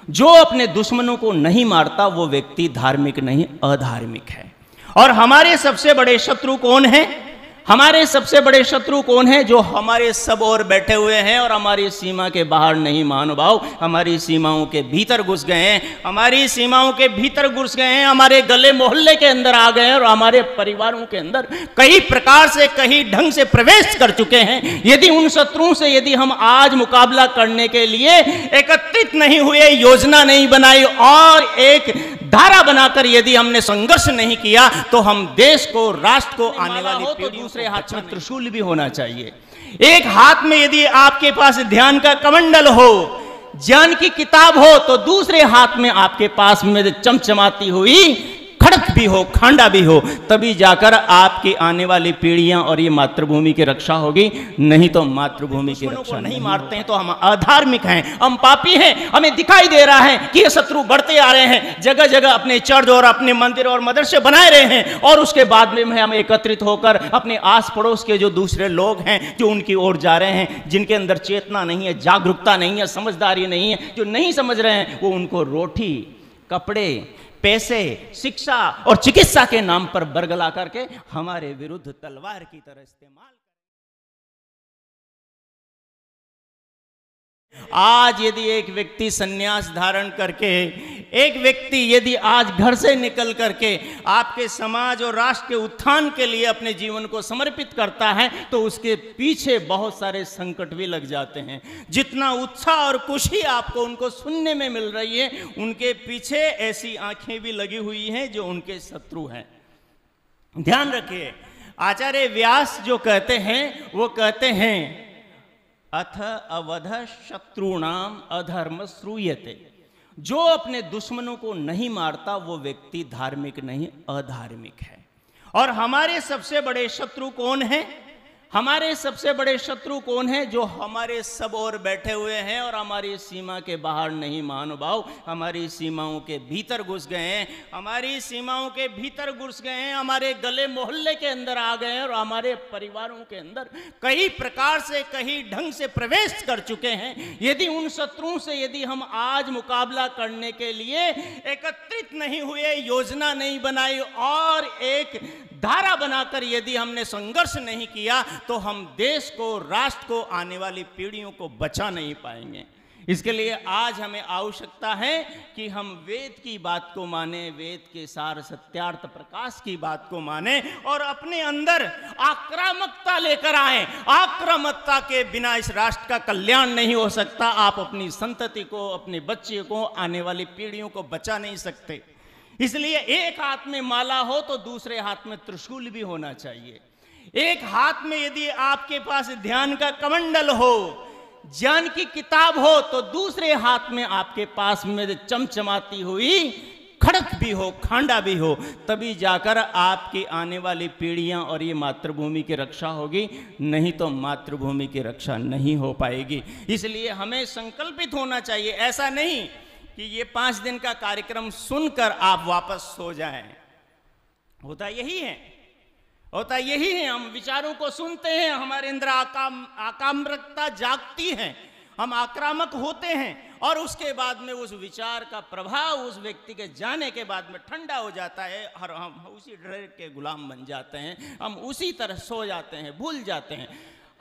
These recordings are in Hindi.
जो अपने दुश्मनों को नहीं मारता वो व्यक्ति धार्मिक नहीं, अधार्मिक है। और हमारे सबसे बड़े शत्रु कौन है? हमारे सबसे बड़े शत्रु कौन है? जो हमारे सब ओर बैठे हुए हैं और हमारी सीमा के बाहर नहीं महानुभाव, हमारी सीमाओं के भीतर घुस गए हैं, हमारी सीमाओं के भीतर घुस गए हैं, हमारे गले मोहल्ले के अंदर आ गए हैं और हमारे परिवारों के अंदर कई प्रकार से, कई ढंग से प्रवेश कर चुके हैं। यदि उन शत्रुओं से यदि हम आज मुकाबला करने के लिए एकत्रित नहीं हुए, योजना नहीं बनाई और एक धारा बनाकर यदि हमने संघर्ष नहीं किया, तो हम देश को, राष्ट्र को, आने वाली पीढ़ियों, दूसरे हाथ में त्रिशूल भी होना चाहिए। एक हाथ में यदि आपके पास ध्यान का कमंडल हो, ज्ञान की किताब हो, तो दूसरे हाथ में आपके पास में चमचमाती हुई खड़क भी हो, खांडा भी हो, तभी जाकर आपकी आने वाली पीढ़ियां और ये मातृभूमि की रक्षा होगी। नहीं तो मातृभूमि की रक्षा नहीं मारते हैं तो हम अधार्मिक हैं, हम पापी हैं। हमें दिखाई दे रहा है कि ये शत्रु बढ़ते आ रहे हैं, जगह जगह अपने चर्च और अपने मंदिर और मदरसे बनाए रहे हैं, और उसके बाद में हम एकत्रित होकर अपने आस पड़ोस के जो दूसरे लोग हैं जो उनकी ओर जा रहे हैं, जिनके अंदर चेतना नहीं है, जागरूकता नहीं है, समझदारी नहीं है, जो नहीं समझ रहे हैं, वो उनको रोटी, कपड़े, पैसे, शिक्षा और चिकित्सा के नाम पर बरगला करके हमारे विरुद्ध तलवार की तरह इस्तेमाल। आज यदि एक व्यक्ति सन्यास धारण करके, एक व्यक्ति यदि आज घर से निकल करके आपके समाज और राष्ट्र के उत्थान के लिए अपने जीवन को समर्पित करता है, तो उसके पीछे बहुत सारे संकट भी लग जाते हैं। जितना उत्साह और खुशी आपको उनको सुनने में मिल रही है, उनके पीछे ऐसी आंखें भी लगी हुई हैं जो उनके शत्रु हैं। ध्यान रखिए, आचार्य व्यास जो कहते हैं वो कहते हैं, अथ अवध शत्रुणाम अधर्म श्रूयते। जो अपने दुश्मनों को नहीं मारता वो व्यक्ति धार्मिक नहीं, अधार्मिक है। और हमारे सबसे बड़े शत्रु कौन है? हमारे सबसे बड़े शत्रु कौन है? जो हमारे सब ओर बैठे हुए हैं और हमारी सीमा के बाहर नहीं महानुभाव, हमारी सीमाओं के भीतर घुस गए हैं, हमारी सीमाओं के भीतर घुस गए हैं, हमारे गले मोहल्ले के अंदर आ गए हैं और हमारे परिवारों के अंदर कई प्रकार से, कई ढंग से प्रवेश कर चुके हैं। यदि उन शत्रुओं से यदि हम आज मुकाबला करने के लिए एकत्रित नहीं हुए, योजना नहीं बनाई और एक धारा बनाकर यदि हमने संघर्ष नहीं किया, तो हम देश को, राष्ट्र को, आने वाली पीढ़ियों को बचा नहीं पाएंगे। इसके लिए आज हमें आवश्यकता है कि हम वेद की बात को माने, वेद के सार सत्यार्थ प्रकाश की बात को माने और अपने अंदर आक्रामकता लेकर आए। आक्रामकता के बिना इस राष्ट्र का कल्याण नहीं हो सकता। आप अपनी संतति को, अपने बच्चे को, आने वाली पीढ़ियों को बचा नहीं सकते। इसलिए एक हाथ में माला हो तो दूसरे हाथ में त्रिशूल भी होना चाहिए। एक हाथ में यदि आपके पास ध्यान का कमंडल हो, ज्ञान की किताब हो, तो दूसरे हाथ में आपके पास में चमचमाती हुई खड़क भी हो, खांडा भी हो, तभी जाकर आपकी आने वाली पीढ़ियां और ये मातृभूमि की रक्षा होगी। नहीं तो मातृभूमि की रक्षा नहीं हो पाएगी। इसलिए हमें संकल्पित होना चाहिए। ऐसा नहीं कि ये 5 दिन का कार्यक्रम सुनकर आप वापस सो जाएं। होता यही है, होता यही है। हम विचारों को सुनते हैं, हमारे अंदर आक्रामकता जागती है, हम आक्रामक होते हैं और उसके बाद में उस विचार का प्रभाव उस व्यक्ति के जाने के बाद में ठंडा हो जाता है और हम उसी डर के गुलाम बन जाते हैं। हम उसी तरह सो जाते हैं, भूल जाते हैं।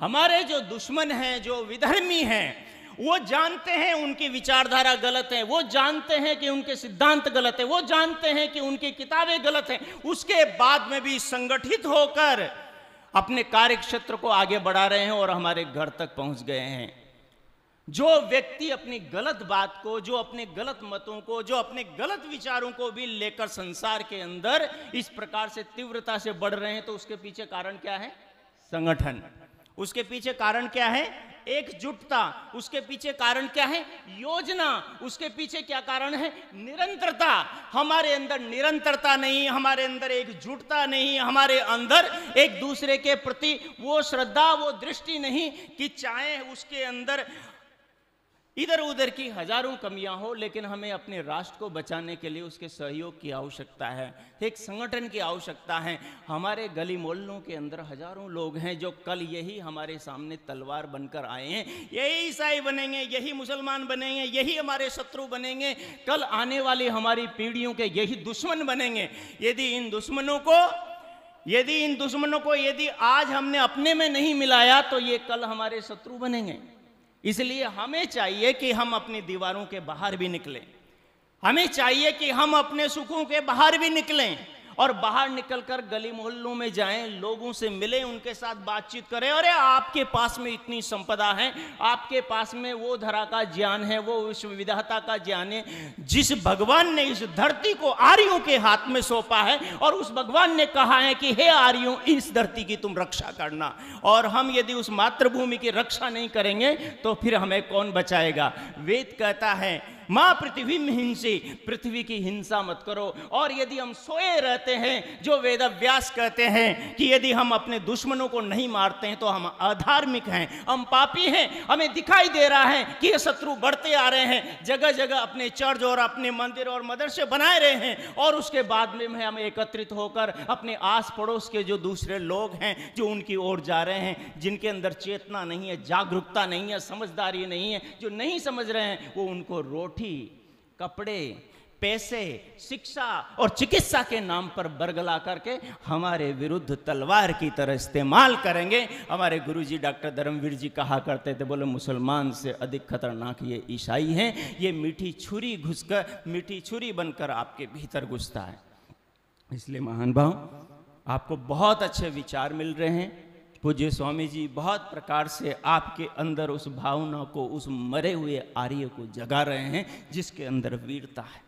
हमारे जो दुश्मन हैं, जो विधर्मी हैं, वो जानते हैं उनकी विचारधारा गलत है, वो जानते हैं कि उनके सिद्धांत गलत है, वो जानते हैं कि उनकी किताबें गलत हैं। उसके बाद में भी संगठित होकर अपने कार्य क्षेत्र को आगे बढ़ा रहे हैं और हमारे घर तक पहुंच गए हैं। जो व्यक्ति अपनी गलत बात को, जो अपने गलत मतों को, जो अपने गलत विचारों को भी लेकर संसार के अंदर इस प्रकार से तीव्रता से बढ़ रहे हैं, तो उसके पीछे कारण क्या है? संगठन। उसके पीछे कारण क्या है? एकजुटता। उसके पीछे कारण क्या है? योजना। उसके पीछे क्या कारण है? निरंतरता। हमारे अंदर निरंतरता नहीं, हमारे अंदर एकजुटता नहीं, हमारे अंदर एक दूसरे के प्रति वो श्रद्धा, वो दृष्टि नहीं कि चाहे उसके अंदर इधर उधर की हजारों कमियां हो, लेकिन हमें अपने राष्ट्र को बचाने के लिए उसके सहयोग की आवश्यकता है, एक संगठन की आवश्यकता है। हमारे गली मोहल्लों के अंदर हजारों लोग हैं जो कल यही हमारे सामने तलवार बनकर आए हैं, यही ईसाई बनेंगे, यही मुसलमान बनेंगे, यही हमारे शत्रु बनेंगे, कल आने वाली हमारी पीढ़ियों के यही दुश्मन बनेंगे। यदि इन दुश्मनों को यदि आज हमने अपने में नहीं मिलाया तो ये कल हमारे शत्रु बनेंगे। इसलिए हमें चाहिए कि हम अपनी दीवारों के बाहर भी निकलें, हमें चाहिए कि हम अपने सुखों के बाहर भी निकलें और बाहर निकलकर गली मोहल्लों में जाएं, लोगों से मिलें, उनके साथ बातचीत करें। अरे आपके पास में इतनी संपदा है, आपके पास में वो धरा का ज्ञान है, वो विश्व विधाता का ज्ञान है, जिस भगवान ने इस धरती को आर्यों के हाथ में सौंपा है, और उस भगवान ने कहा है कि हे आर्यों, इस धरती की तुम रक्षा करना। और हम यदि उस मातृभूमि की रक्षा नहीं करेंगे तो फिर हमें कौन बचाएगा? वेद कहता है माँ पृथ्वी में हिंसी, पृथ्वी की हिंसा मत करो। और यदि हम सोए रहते हैं, जो वेद व्यास कहते हैं कि यदि हम अपने दुश्मनों को नहीं मारते हैं तो हम अधार्मिक हैं, हम पापी हैं। हमें दिखाई दे रहा है कि ये शत्रु बढ़ते आ रहे हैं, जगह जगह अपने चर्च और अपने मंदिर और मदरसे बनाए रहे हैं, और उसके बाद में हम एकत्रित होकर अपने आस पड़ोस के जो दूसरे लोग हैं जो उनकी ओर जा रहे हैं, जिनके अंदर चेतना नहीं है, जागरूकता नहीं है, समझदारी नहीं है, जो नहीं समझ रहे हैं, वो उनको रोटी, कपड़े, पैसे, शिक्षा और चिकित्सा के नाम पर बरगला करके हमारे विरुद्ध तलवार की तरह इस्तेमाल करेंगे। हमारे गुरुजी डॉक्टर धर्मवीर जी कहा करते थे, बोले मुसलमान से अधिक खतरनाक ये ईसाई हैं, ये मीठी छुरी बनकर आपके भीतर घुसता है। इसलिए महान भाव, आपको बहुत अच्छे विचार मिल रहे हैं। पूज्य स्वामी जी बहुत प्रकार से आपके अंदर उस भावना को, उस मरे हुए आर्य को जगा रहे हैं जिसके अंदर वीरता है,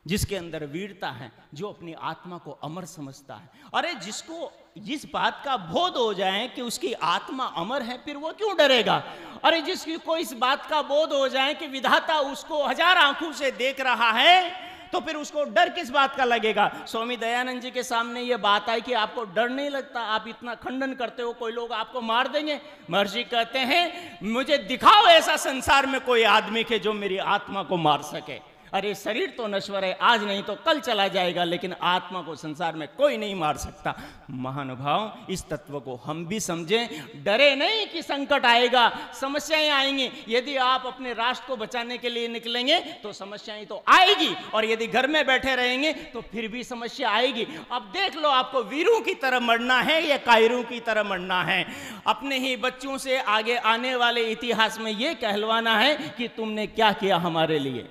जिसके अंदर वीरता है, जो अपनी आत्मा को अमर समझता है। अरे जिसको इस बात का बोध हो जाए कि उसकी आत्मा अमर है, फिर वो क्यों डरेगा? अरे जिसकी को इस बात का बोध हो जाए कि विधाता उसको हजार आंखों से देख रहा है, तो फिर उसको डर किस बात का लगेगा? स्वामी दयानंद जी के सामने ये बात आई कि आपको डर नहीं लगता, आप इतना खंडन करते हो, कोई लोग आपको मार देंगे। महर्षि कहते हैं, मुझे दिखाओ ऐसा संसार में कोई आदमी के जो मेरी आत्मा को मार सके। अरे शरीर तो नश्वर है, आज नहीं तो कल चला जाएगा, लेकिन आत्मा को संसार में कोई नहीं मार सकता। महानुभाव, इस तत्व को हम भी समझें, डरे नहीं कि संकट आएगा, समस्याएं आएंगी। यदि आप अपने राष्ट्र को बचाने के लिए निकलेंगे तो समस्याएं तो आएगी, और यदि घर में बैठे रहेंगे तो फिर भी समस्या आएगी। अब देख लो, आपको वीरों की तरह मरना है या कायरों की तरह मरना है? अपने ही बच्चों से आगे आने वाले इतिहास में यह कहलवाना है कि तुमने क्या किया हमारे लिए।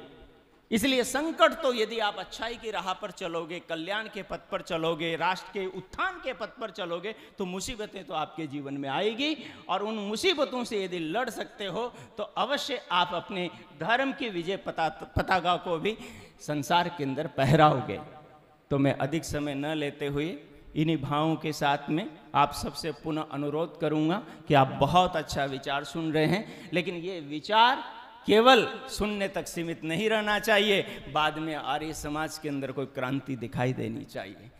इसलिए संकट तो, यदि आप अच्छाई की राह पर चलोगे, कल्याण के पथ पर चलोगे, राष्ट्र के उत्थान के पथ पर चलोगे, तो मुसीबतें तो आपके जीवन में आएगी। और उन मुसीबतों से यदि लड़ सकते हो तो अवश्य आप अपने धर्म की विजय पताका को भी संसार के अंदर फहराओगे। तो मैं अधिक समय न लेते हुए इन्हीं भावों के साथ में आप सबसे पुनः अनुरोध करूंगा कि आप बहुत अच्छा विचार सुन रहे हैं, लेकिन ये विचार केवल सुनने तक सीमित नहीं रहना चाहिए। बाद में आर्य समाज के अंदर कोई क्रांति दिखाई देनी चाहिए।